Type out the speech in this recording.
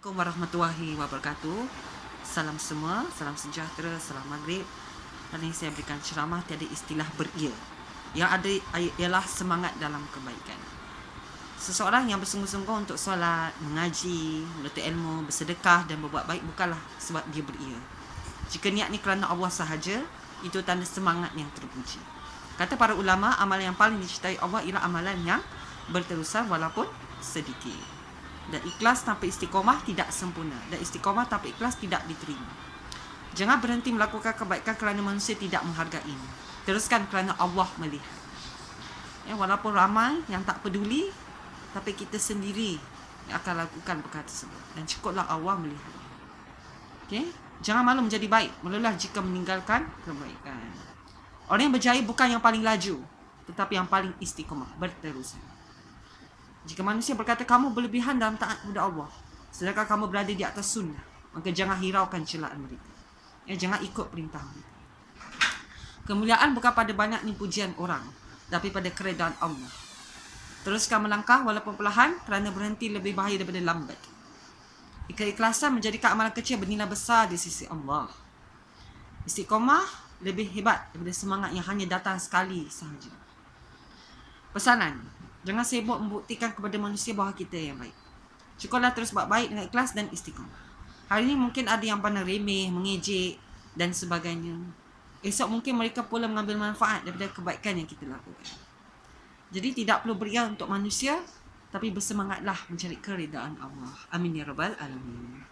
Assalamualaikum warahmatullahi wabarakatuh. Salam semua, salam sejahtera, salam maghrib. Hari ini saya berikan ceramah tiada istilah beria. Yang ada ialah semangat dalam kebaikan. Seseorang yang bersungguh-sungguh untuk solat, mengaji, menuntut ilmu, bersedekah dan berbuat baik bukanlah sebab dia beria. Jika niat ni kerana Allah sahaja, itu tanda semangat yang terpuji. Kata para ulama, amalan yang paling dicintai Allah ialah amalan yang berterusan walaupun sedikit. Dan ikhlas tanpa istiqomah tidak sempurna. Dan istiqomah tanpa ikhlas tidak diterima. Jangan berhenti melakukan kebaikan kerana manusia tidak menghargai. Teruskan kerana Allah melihat. Ya, walaupun ramai yang tak peduli, tapi kita sendiri yang akan lakukan perkara tersebut. Dan cukuplah Allah melihat. Okay? Jangan malu menjadi baik. Malulah jika meninggalkan kebaikan. Orang yang berjaya bukan yang paling laju, tetapi yang paling istiqomah, berterusan. Jika manusia berkata kamu berlebihan dalam taat kepada Allah, sedangkan kamu berada di atas sunnah, maka jangan hiraukan celaan mereka. Jangan ikut perintah mereka. Kemuliaan bukan pada banyaknya pujian orang, tapi pada keredaan Allah. Teruskan melangkah walaupun perlahan, kerana berhenti lebih bahaya daripada lambat. Keikhlasan menjadikan amalan kecil bernilai besar di sisi Allah. Istiqomah lebih hebat daripada semangat yang hanya datang sekali sahaja. Pesanan: jangan sibuk membuktikan kepada manusia bahawa kita yang baik. Cukuplah terus buat baik dengan ikhlas dan istiqamah. Hari ini mungkin ada yang pandang remeh, mengejek dan sebagainya. Esok mungkin mereka pula mengambil manfaat daripada kebaikan yang kita lakukan. Jadi tidak perlu beria untuk manusia, tapi bersemangatlah mencari keridaan Allah. Amin ya rabbal alamin.